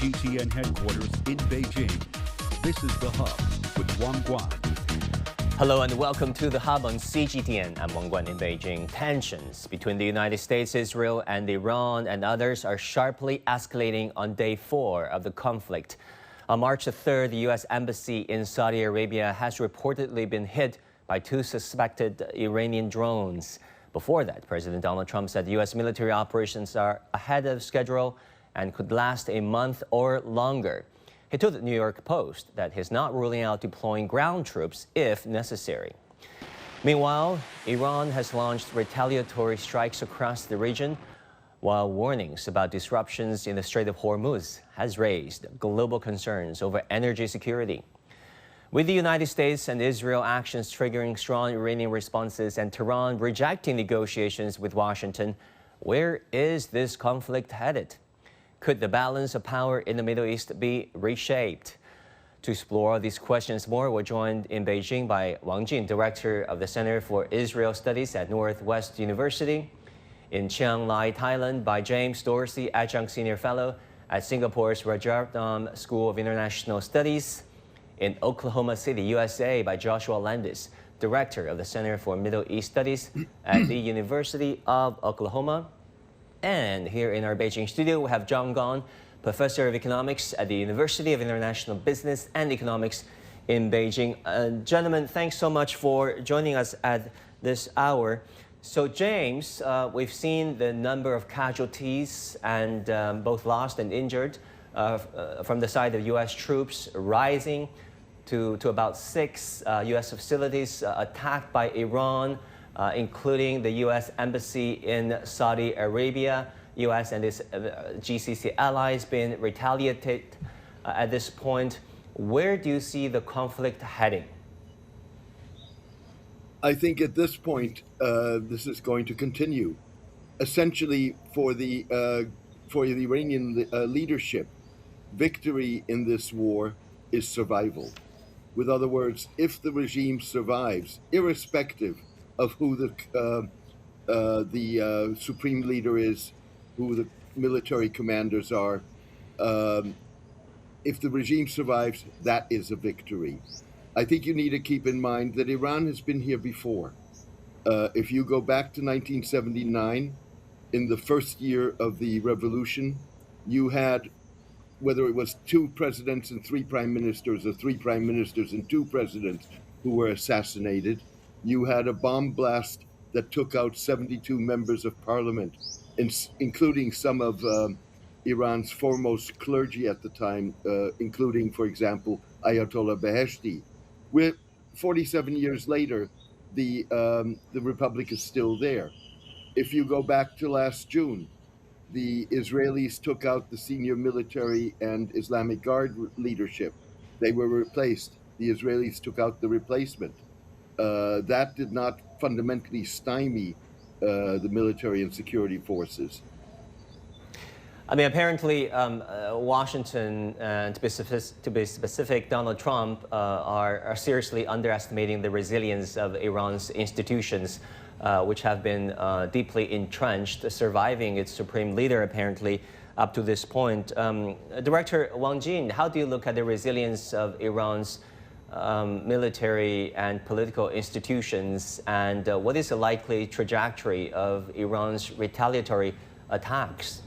CGTN headquarters in Beijing. This is The Hub with Wang Guan. Hello and welcome to The Hub on CGTN. I'm Wang Guan in Beijing. Tensions between the United States, Israel, and Iran and others are sharply escalating on day 4 of the conflict. On March 3rd, the U.S. Embassy in Saudi Arabia has reportedly been hit by 2 suspected Iranian drones. Before that, President Donald Trump said U.S. military operations are ahead of schedule and could last a month or longer. He told the New York Post that he's not ruling out deploying ground troops if necessary. Meanwhile, Iran has launched retaliatory strikes across the region, while warnings about disruptions in the Strait of Hormuz has raised global concerns over energy security. With the United States and Israel actions triggering strong Iranian responses and Tehran rejecting negotiations with Washington, where is this conflict headed? Could the balance of power in the Middle East be reshaped? To explore these questions more, we're joined in Beijing by Wang Jin, Director of the Center for Israel Studies at Northwest University, in Chiang Mai, Thailand, by James Dorsey, Adjunct Senior Fellow at Singapore's Rajaratnam School of International Studies, in Oklahoma City, USA, by Joshua Landis, Director of the Center for Middle East Studies at the University of Oklahoma. And here in our Beijing studio, we have John Gong, Professor of Economics at the University of International Business and Economics in Beijing. Gentlemen, thanks so much for joining us at this hour. So James, we've seen the number of casualties and both lost and injured from the side of U.S. troops rising to about 6 U.S. facilities attacked by Iran, including the U.S. Embassy in Saudi Arabia. U.S. and its GCC allies been retaliated at this point. Where do you see the conflict heading? I think at this point, this is going to continue. Essentially, for the Iranian leadership, victory in this war is survival. With other words, if the regime survives, irrespective of who the supreme leader is, who the military commanders are, if the regime survives, that is a victory. I think you need to keep in mind that Iran has been here before. If you go back to 1979, in the first year of the revolution, you had, whether it was 2 presidents and 3 prime ministers, or 3 prime ministers and 2 presidents who were assassinated, you had a bomb blast that took out 72 members of parliament, including some of Iran's foremost clergy at the time, including, for example, Ayatollah Beheshti. With 47 years later, the republic is still there. If you go back to last June, the Israelis took out the senior military and Islamic Guard leadership. They were replaced. The Israelis took out the replacement. That did not fundamentally stymie the military and security forces. I mean, apparently, Washington, to be specific, Donald Trump, are seriously underestimating the resilience of Iran's institutions, which have been deeply entrenched, surviving its supreme leader, apparently, up to this point. Director Wang Jin, how do you look at the resilience of Iran's military and political institutions, and what is the likely trajectory of Iran's retaliatory attacks?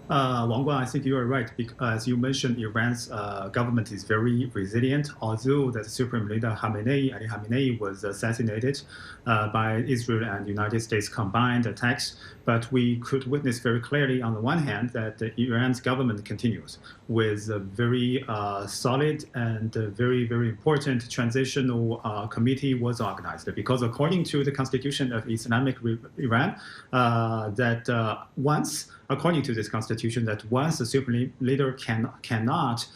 Wang Guan, I think you are right. As you mentioned, Iran's government is very resilient. Although the supreme leader Ali Khamenei was assassinated by Israel and United States combined attacks, but we could witness very clearly on the one hand that Iran's government continues with a very solid and very, very important transitional committee was organized. Because according to the constitution of Islamic Iran, according to this constitution, that once the supreme leader cannot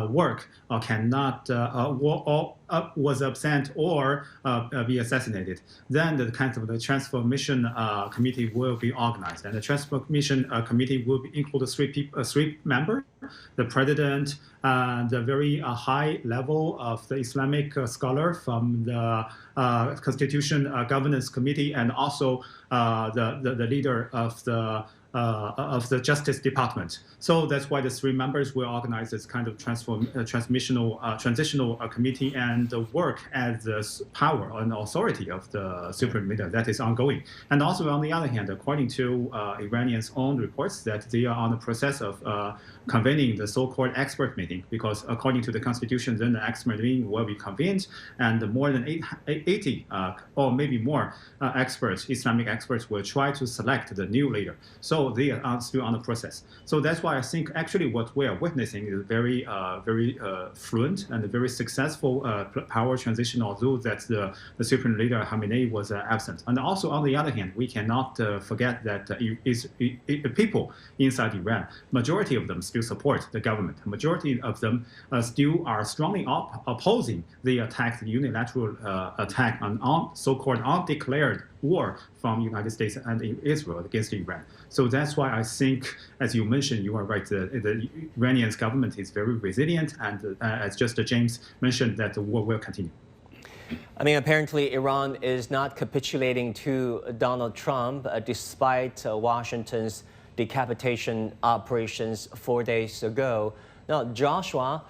work or cannot was absent or be assassinated, then the kind of the transformation committee will be organized, and the transformation committee will include 3 members: the president, the very high level of the Islamic scholar from the Constitution Governance Committee, and also the leader of the the Justice Department. So that's why the three members will organize this kind of transitional committee and work as the power and authority of the supreme leader. That is ongoing. And also, on the other hand, according to Iranians' own reports, that they are on the process of convening the so-called expert meeting, because according to the constitution, then the expert meeting will be convened, and more than 80 or maybe more experts, Islamic experts, will try to select the new leader. So they are still on the process. So that's why I think actually what we are witnessing is very fluent and very successful power transition, although that the supreme leader Khamenei was absent. And also on the other hand, we cannot forget that people inside Iran, majority of them still support the government. The majority of them still are strongly opposing the attack, the unilateral attack on so-called undeclared war from the United States and Israel against Iran. So that's why I think, as you mentioned, you are right, the Iranian government is very resilient, and as just James mentioned, that the war will continue. I mean, apparently Iran is not capitulating to Donald Trump despite Washington's decapitation operations 4 days ago. Now, Joshua,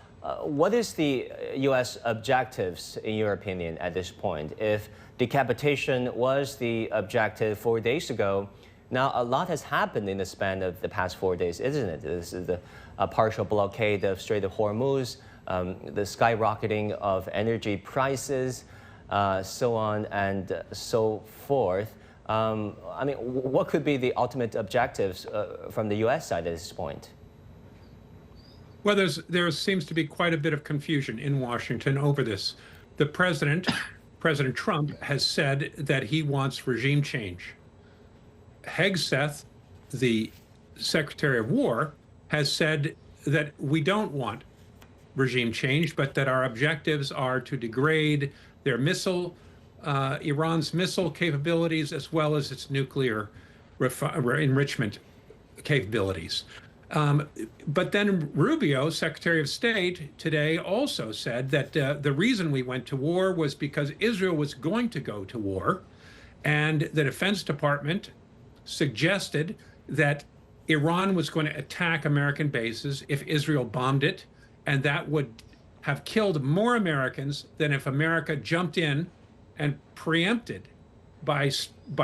what is the U.S. objectives, in your opinion, at this point? If decapitation was the objective 4 days ago, now a lot has happened in the span of the past 4 days, isn't it? This is the partial blockade of Strait of Hormuz, the skyrocketing of energy prices, so on and so forth. I mean, what could be the ultimate objectives from the U.S. side at this point? Well, there seems to be quite a bit of confusion in Washington over this. The President Trump, has said that he wants regime change. Hegseth, the Secretary of War, has said that we don't want regime change, but that our objectives are to degrade their Iran's missile capabilities as well as its nuclear enrichment capabilities. But then Rubio, Secretary of State, today also said that the reason we went to war was because Israel was going to go to war, and the Defense Department suggested that Iran was going to attack American bases if Israel bombed it, and that would have killed more Americans than if America jumped in and preempted by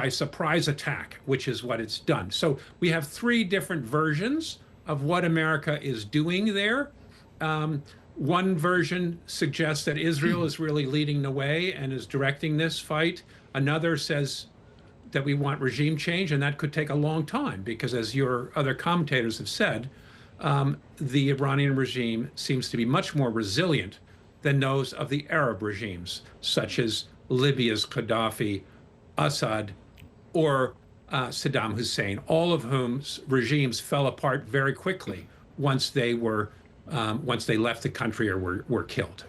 surprise attack, which is what it's done. So we have three different versions of what America is doing there. One version suggests that Israel is really leading the way and is directing this fight. Another says that we want regime change, and that could take a long time because, as your other commentators have said, the Iranian regime seems to be much more resilient than those of the Arab regimes, such as Libya's Gaddafi, Assad, or Saddam Hussein, all of whom's regimes fell apart very quickly once they left the country or were killed.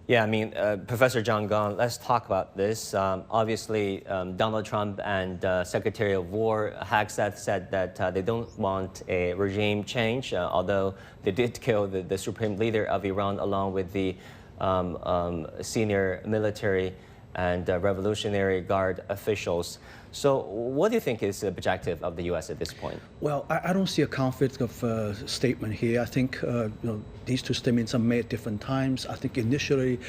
Yeah, I mean, Professor John Gong, let's talk about this. Obviously, Donald Trump and Secretary of War Hegseth said that they don't want a regime change, although they did kill the supreme leader of Iran along with the senior military and Revolutionary Guard officials. So what do you think is the objective of the U.S. at this point? Well, I don't see a conflict of statement here. I think these two statements are made at different times. I think initially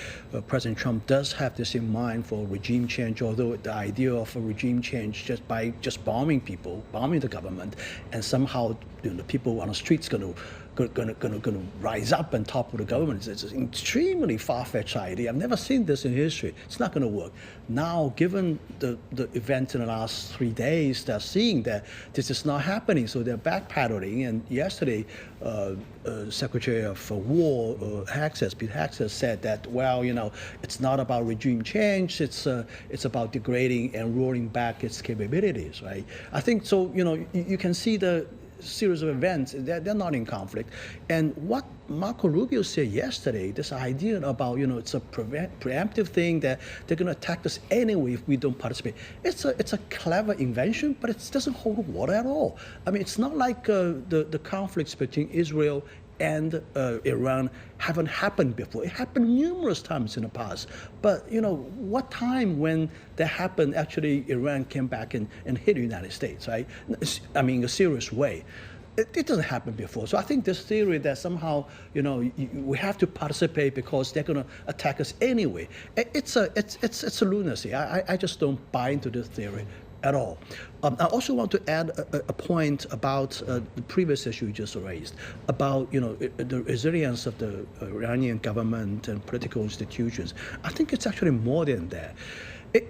President Trump does have this in mind for regime change, although the idea of a regime change just by bombing people, bombing the government, and somehow the people on the streets going to rise up and topple the government. It's an extremely far-fetched idea. I've never seen this in history. It's not going to work. Now, given the events in the last 3 days, they're seeing that this is not happening, so they're backpedaling. And yesterday, Secretary of War Hegseth said that, well, it's not about regime change. It's about degrading and rolling back its capabilities, right? I think so. You can see the series of events, they're not in conflict. And what Marco Rubio said yesterday, this idea about, it's a preemptive thing that they're going to attack us anyway if we don't participate. It's a clever invention, but it doesn't hold water at all. I mean, it's not like the conflicts between Israel and Iran haven't happened before. It happened numerous times in the past. But, what time when that happened, actually Iran came back and hit the United States, right? I mean, in a serious way. It doesn't happen before. So I think this theory that somehow, we have to participate because they're going to attack us anyway, it's a lunacy. I just don't buy into this theory at all. I also want to add a point about the previous issue you just raised, about the resilience of the Iranian government and political institutions. I think it's actually more than that.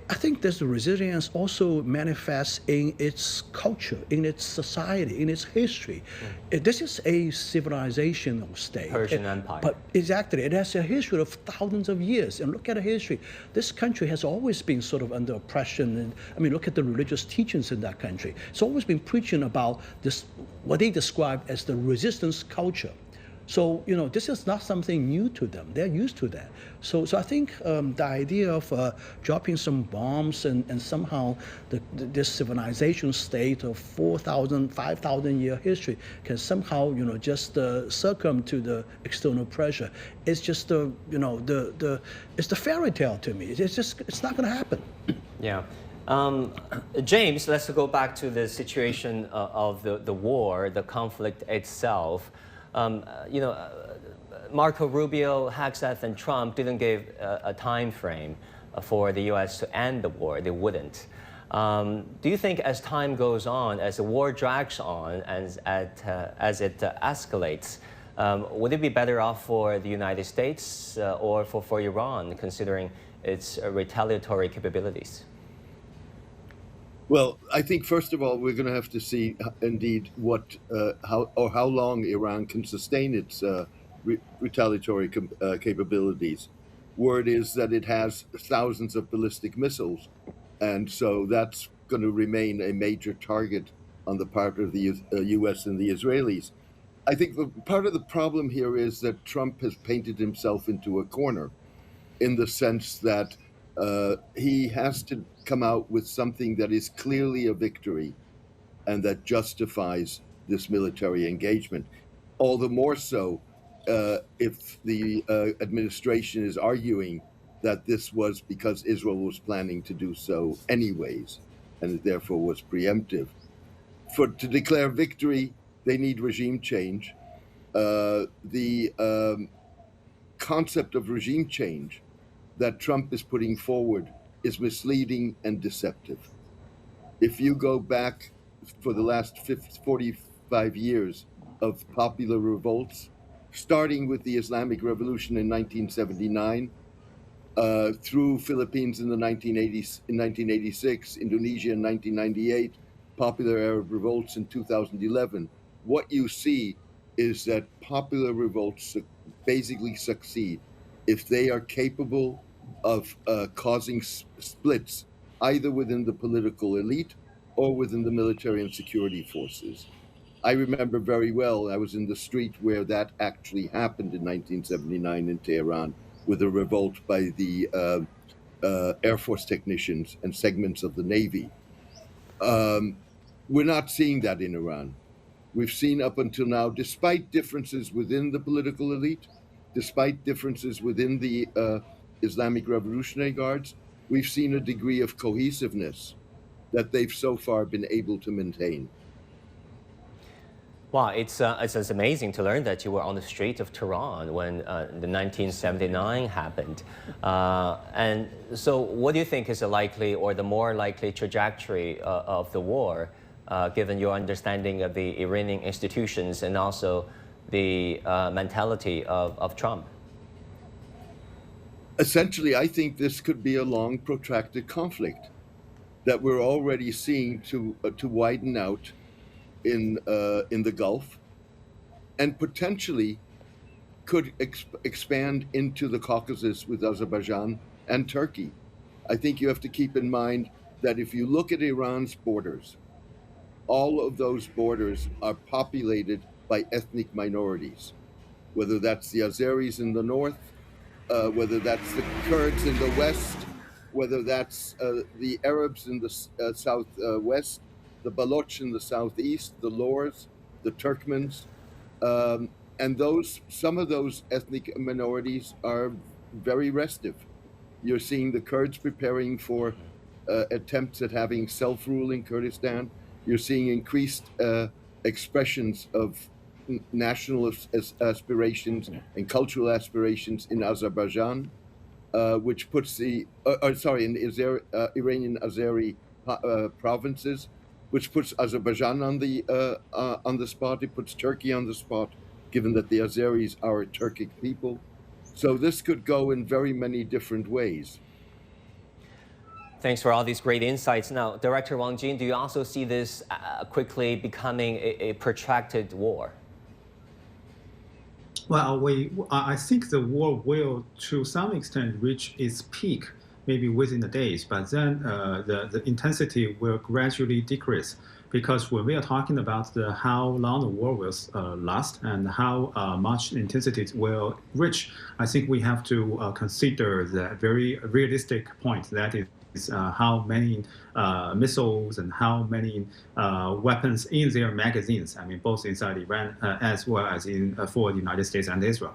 I think this resilience also manifests in its culture, in its society, in its history. This is a civilizational state. Persian Empire. But exactly, it has a history of thousands of years. And look at the history. This country has always been sort of under oppression. And I mean, look at the religious teachings in that country. It's always been preaching about this, what they describe as the resistance culture. So, this is not something new to them. They're used to that. So I think the idea of dropping some bombs and somehow this civilization state of 4,000, 5,000 year history can somehow, just succumb to the external pressure. It's just it's the fairy tale to me. It's not going to happen. Yeah. James, let's go back to the situation of the war, the conflict itself. Marco Rubio, Hegseth, and Trump didn't give a time frame for the U.S. to end the war. They wouldn't. Do you think as time goes on, as the war drags on, as it escalates, would it be better off for the United States or for Iran, considering its retaliatory capabilities? Well, I think first of all we're going to have to see indeed how long Iran can sustain its retaliatory capabilities. Word is that it has thousands of ballistic missiles, and so that's going to remain a major target on the part of the U.S. and the Israelis. I think part of the problem here is that Trump has painted himself into a corner, in the sense that he has to come out with something that is clearly a victory and that justifies this military engagement. All the more so if the administration is arguing that this was because Israel was planning to do so anyways, and it therefore was preemptive. To declare victory, they need regime change. The concept of regime change that Trump is putting forward is misleading and deceptive. If you go back for the last 45 years of popular revolts, starting with the Islamic Revolution in 1979, through Philippines in the 1980s, in 1986, Indonesia in 1998, popular Arab revolts in 2011, what you see is that popular revolts basically succeed if they are capable of causing splits either within the political elite or within the military and security forces. I remember very well, I was in the street where that actually happened in 1979 in Tehran with a revolt by the Air Force technicians and segments of the Navy. We're not seeing that in Iran. We've seen up until now, despite differences within the political elite, despite differences within the Islamic Revolutionary Guards, we've seen a degree of cohesiveness that they've so far been able to maintain. Wow, it's amazing to learn that you were on the street of Tehran when the 1979 happened. And so what do you think is the likely or the more likely trajectory of the war, given your understanding of the Iranian institutions and also the mentality of Trump? Essentially, I think this could be a long, protracted conflict that we're already seeing to widen out in the Gulf, and potentially could expand into the Caucasus with Azerbaijan and Turkey. I think you have to keep in mind that if you look at Iran's borders, all of those borders are populated by ethnic minorities, whether that's the Azeris in the north, whether that's the Kurds in the west, whether that's the Arabs in the southwest, the Baloch in the southeast, the Lors, the Turkmens. some of those ethnic minorities are very restive. You're seeing the Kurds preparing for attempts at having self-rule in Kurdistan. You're seeing increased expressions of national aspirations and cultural aspirations in Azerbaijan, which puts the in Iranian Azeri provinces, which puts Azerbaijan on the spot. It puts Turkey on the spot, given that the Azeris are a Turkic people. So this could go in very many different ways. Thanks for all these great insights. Now, Director Wang Jin, do you also see this quickly becoming a protracted war? Well, I think the war will, to some extent, reach its peak maybe within the days, but then the intensity will gradually decrease. Because when we are talking about how long the war will last and how much intensity it will reach, I think we have to consider the very realistic point, that is how many missiles and how many weapons in their magazines, I mean, both inside Iran as well as for the United States and Israel.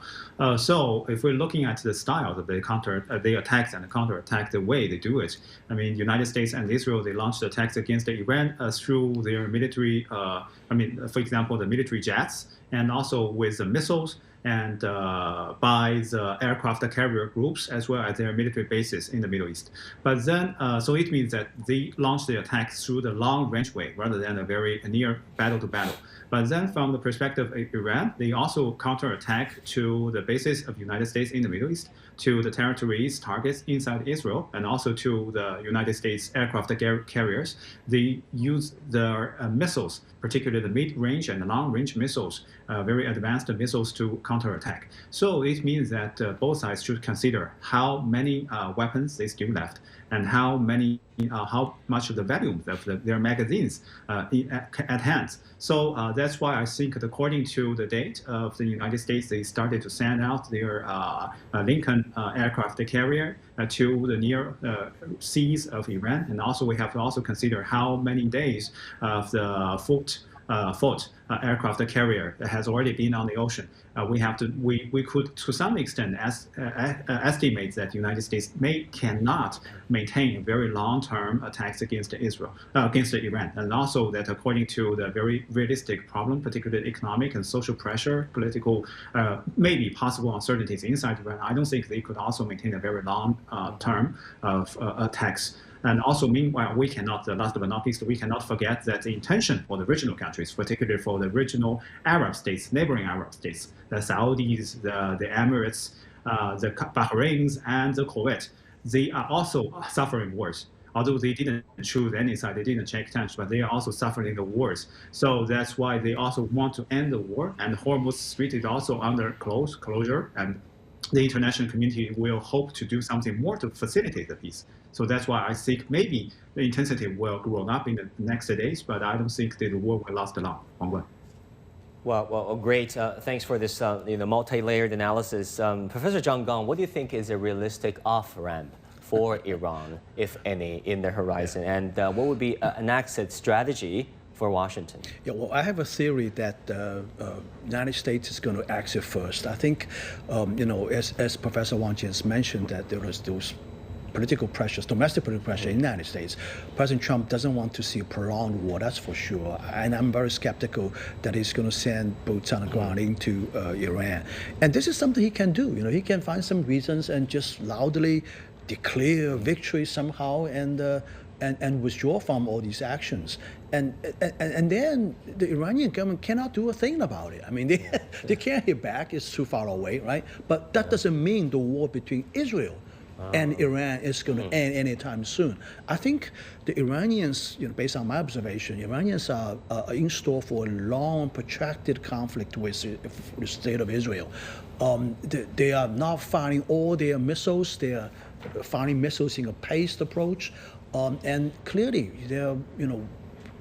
So if we're looking at the style of the attacks and the counterattack, the way they do it, I mean, United States and Israel, they launched attacks against Iran through their military, for example, the military jets, and also with the missiles, and by the aircraft carrier groups, as well as their military bases in the Middle East. But then, so it means that they launched the attack through the long-range way, rather than a very near battle-to-battle. But then, from the perspective of Iran, they also counterattack to the bases of the United States in the Middle East, to the territories, targets inside Israel, and also to the United States aircraft carriers. They use their missiles, particularly the mid-range and the long-range missiles, very advanced missiles, to counterattack. So it means that both sides should consider how many weapons they still left, and how much of the volume of their magazines at hand. So that's why I think, according to the date of the United States, they started to send out their Lincoln aircraft carrier to the near seas of Iran. And also we have to also consider how many days of the Fort aircraft carrier that has already been on the ocean. We could to some extent estimate that the United States cannot maintain very long-term attacks against Iran, and also that according to the very realistic problem, particularly economic and social pressure, political, maybe possible uncertainties inside Iran, I don't think they could also maintain a very long term of attacks. And also, meanwhile, we cannot, last but not least, we cannot forget that the intention for the regional countries, particularly for the regional Arab states, neighboring Arab states, the Saudis, the Emirates, the Bahrains, and the Kuwait, they are also suffering wars. Although they didn't choose any side, they didn't take tension, but they are also suffering the wars. So that's why they also want to end the war. And Hormuz Strait is also under closure, and the international community will hope to do something more to facilitate the peace. So that's why I think maybe the intensity will grow up in the next days, but I don't think that the war will last long. Wang Guan. Well, great. Thanks for this multi-layered analysis. Professor John Gong, what do you think is a realistic off-ramp for Iran, if any, in the horizon? And what would be an exit strategy for Washington? Yeah, well, I have a theory that the United States is going to exit first. I think, as Professor Wang Jin has mentioned, that there was those political pressures, domestic political pressure in the United States. President Trump doesn't want to see a prolonged war, that's for sure. And I'm very skeptical that he's going to send boots on the ground into Iran. And this is something he can do. He can find some reasons and just loudly declare victory somehow and withdraw from all these actions. And then the Iranian government cannot do a thing about it. I mean, they can't hit back, it's too far away, right? But that doesn't mean the war between Israel and Iran is going to end anytime soon. I think the Iranians, based on my observation, Iranians are in store for a long, protracted conflict with the state of Israel. They are not firing all their missiles. They are firing missiles in a paced approach, and clearly they're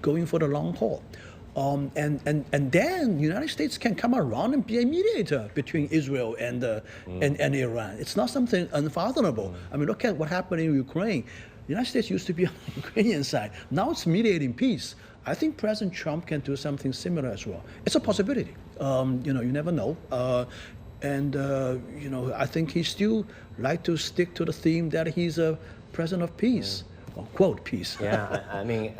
going for the long haul. And then the United States can come around and be a mediator between Israel and Iran. It's not something unfathomable. I mean, look at what happened in Ukraine. The United States used to be on the Ukrainian side. Now it's mediating peace. I think President Trump can do something similar as well. It's a possibility. You never know. I think he still like to stick to the theme that he's a president of peace. Or quote peace. Yeah, I mean,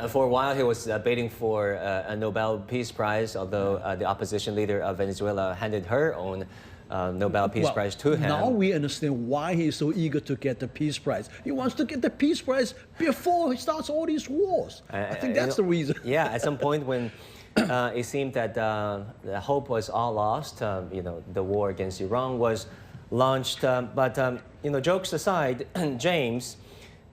for a while he was bidding for a Nobel Peace Prize, although the opposition leader of Venezuela handed her own Nobel Peace Prize to him. Now we understand why he's so eager to get the Peace Prize. He wants to get the Peace Prize before he starts all these wars. I think that's the reason. Yeah, at some point when it seemed that the hope was all lost, the war against Iran was launched. But jokes aside, James,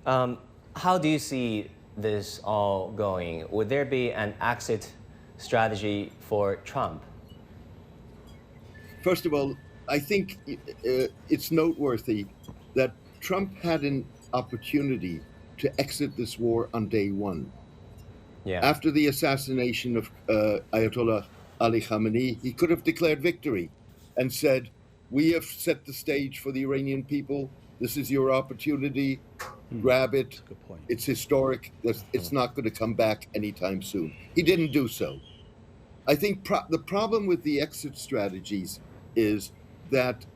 how do you see this all going? Would there be an exit strategy for Trump? First of all, I think it's noteworthy that Trump had an opportunity to exit this war on day one. Yeah. After the assassination of Ayatollah Ali Khamenei, he could have declared victory and said, we have set the stage for the Iranian people. This is your opportunity. Grab it. Good point. It's historic. It's not going to come back anytime soon. He didn't do so. I think the problem with the exit strategies is that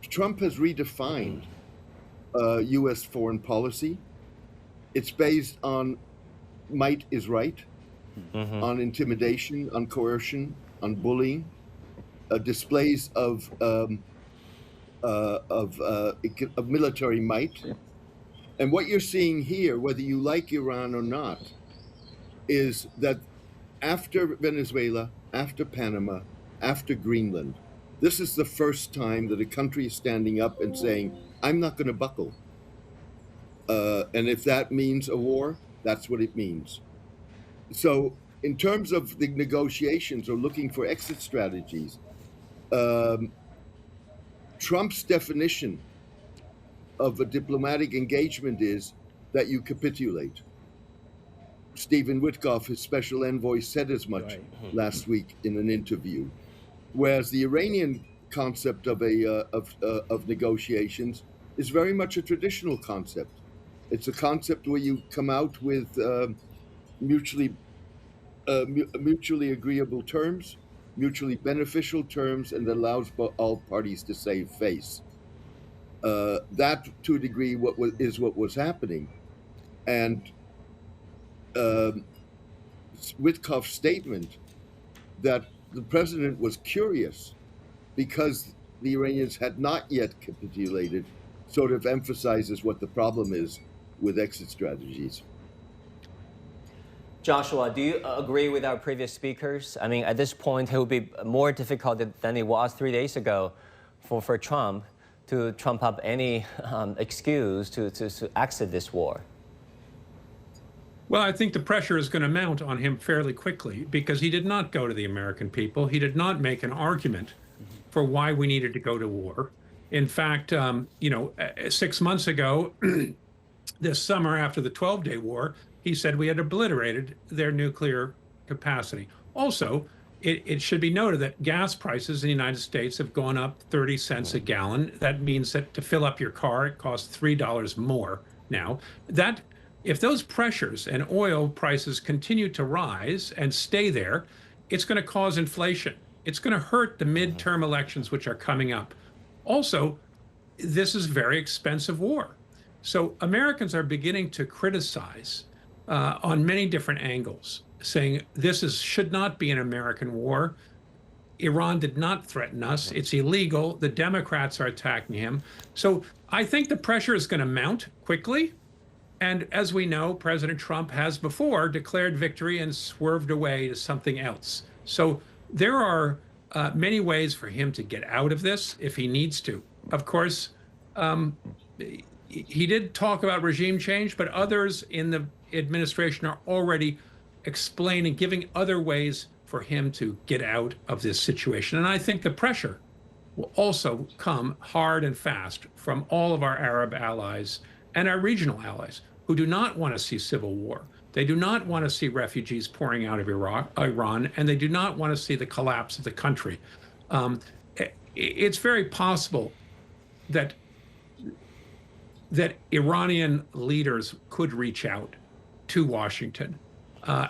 Trump has redefined U.S. foreign policy. It's based on might is right, on intimidation, on coercion, on bullying, displays of military might. And what you're seeing here, whether you like Iran or not, is that after Venezuela, after Panama, after Greenland, this is the first time that a country is standing up and saying, I'm not going to buckle. And if that means a war, that's what it means. So in terms of the negotiations or looking for exit strategies, Trump's definition of a diplomatic engagement is that you capitulate. Stephen Witkoff, his special envoy, said as much last week in an interview. Whereas the Iranian concept of negotiations is very much a traditional concept. It's a concept where you come out with mutually agreeable terms, mutually beneficial terms, and allows all parties to save face. That, to a degree, what was happening. And Witkoff's statement that the president was curious because the Iranians had not yet capitulated sort of emphasizes what the problem is with exit strategies. Joshua, do you agree with our previous speakers? I mean, at this point, it would be more difficult than it was 3 days ago for Trump to trump up any excuse to exit this war. Well, I think the pressure is going to mount on him fairly quickly because he did not go to the American people. He did not make an argument for why we needed to go to war. In fact, 6 months ago, this summer after the 12-day war, he said we had obliterated their nuclear capacity. Also, it should be noted that gas prices in the United States have gone up 30 cents a gallon. That means that to fill up your car, it costs $3 more now. If those pressures and oil prices continue to rise and stay there, it's going to cause inflation. It's going to hurt the midterm elections, which are coming up. Also, this is a very expensive war. So Americans are beginning to criticize on many different angles, saying this should not be an American war. Iran did not threaten us. It's illegal. The Democrats are attacking him. So I think the pressure is going to mount quickly. And as we know, President Trump has before declared victory and swerved away to something else. So there are many ways for him to get out of this if he needs to. Of course, he did talk about regime change, but others in the administration are already explaining, giving other ways for him to get out of this situation. And I think the pressure will also come hard and fast from all of our Arab allies and our regional allies who do not want to see civil war. They do not want to see refugees pouring out of Iran, and they do not want to see the collapse of the country. It's very possible that Iranian leaders could reach out to Washington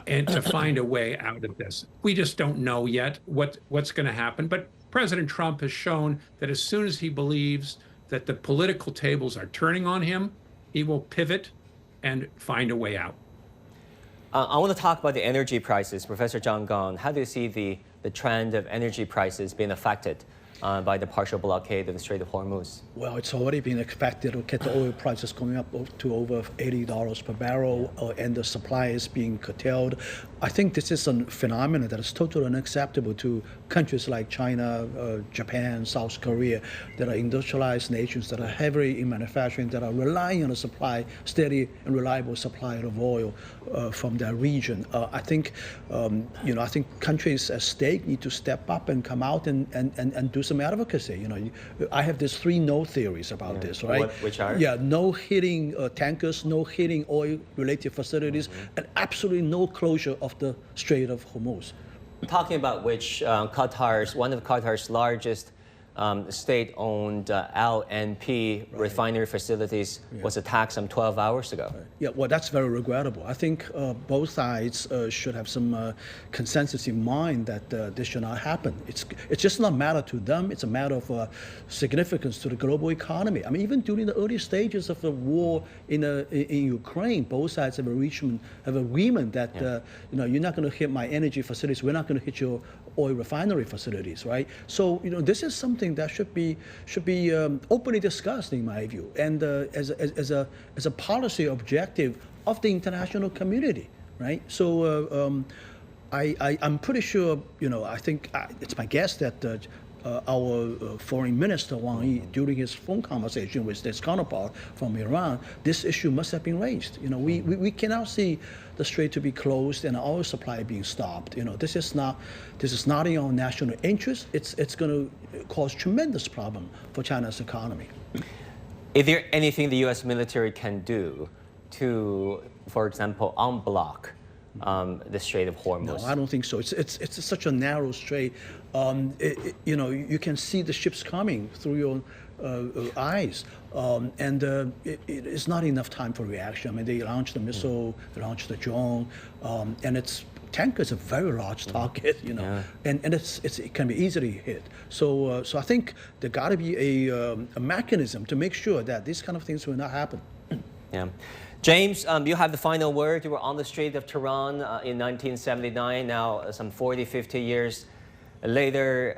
and to find a way out of this. We just don't know yet what's going to happen. But President Trump has shown that as soon as he believes that the political tables are turning on him, he will pivot and find a way out. I want to talk about the energy prices. Professor John Gong, how do you see the trend of energy prices being affected by the partial blockade of the Strait of Hormuz? Well, it's already been expected to get the oil prices going up to over $80 per barrel, and the supply is being curtailed. I think this is a phenomenon that is totally unacceptable to countries like China, Japan, South Korea, that are industrialized nations that are heavily in manufacturing, that are relying on a supply, steady and reliable supply of oil from their region. I think, I think countries at stake need to step up and come out and do some advocacy. I have these 3 no theories about this, right? Which are? Yeah, no hitting tankers, no hitting oil-related facilities, and absolutely no closure of the Strait of Hormuz. Talking about which, one of Qatar's largest state-owned LNP refinery facilities was attacked some 12 hours ago. Yeah, well, that's very regrettable. I think both sides should have some consensus in mind that this should not happen. It's just not a matter to them. It's a matter of significance to the global economy. I mean, even during the early stages of the war in Ukraine, both sides have reached agreement that you're not going to hit my energy facilities. We're not going to hit your oil refinery facilities, right? So this is something that should be openly discussed, in my view, and as a policy objective of the international community, right? So I'm pretty sure, I think it's my guess that our foreign minister Wang Yi, during his phone conversation with his counterpart from Iran, this issue must have been raised. We cannot see the strait to be closed and oil supply being stopped. This is not in our national interest. It's going to cause tremendous problem for China's economy. Is there anything the U.S. military can do to, for example, unblock the Strait of Hormuz? No, I don't think so. It's such a narrow strait. You can see the ships coming through your eyes, and it's not enough time for reaction. I mean, they launched the missile, they launched the drone, and tankers a very large target, and it can be easily hit. So I think there got to be a mechanism to make sure that these kind of things will not happen. Yeah. James, you have the final word. You were on the Strait of Tehran in 1979. Now, some 40, 50 years later,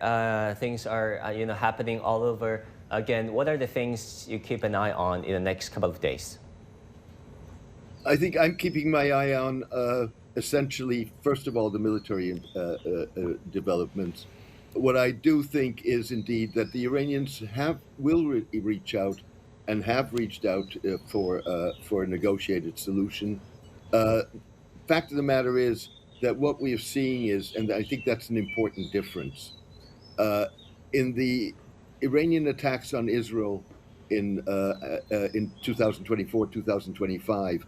things are happening all over again. What are the things you keep an eye on in the next couple of days? I think I'm keeping my eye on essentially, first of all, the military developments. What I do think is indeed that the Iranians will reach out and have reached out for a negotiated solution. Fact of the matter is that what we are seeing is, and I think that's an important difference, in the Iranian attacks on Israel in 2024, 2025,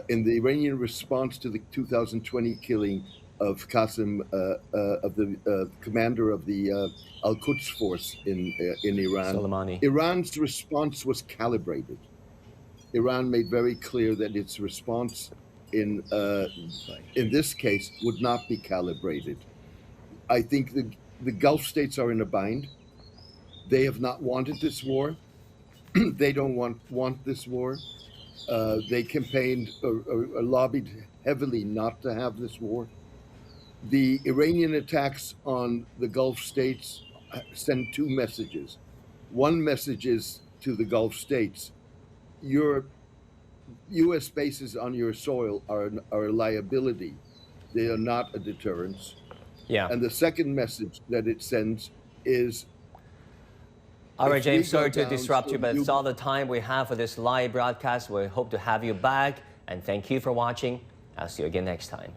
in the Iranian response to the 2020 killing of Qasem, of the commander of the Al-Quds force in Iran. Soleimani. Iran's response was calibrated. Iran made very clear that its response in this case would not be calibrated. I think the Gulf states are in a bind. They have not wanted this war. They don't want this war. They campaigned or lobbied heavily not to have this war. The Iranian attacks on the Gulf states send 2 messages. One message is to the Gulf states: your U.S. bases on your soil are a liability. They are not a deterrence. Yeah. And the second message that it sends is... All right, James, sorry to disrupt you, but it's all the time we have for this live broadcast. We hope to have you back, and thank you for watching. I'll see you again next time.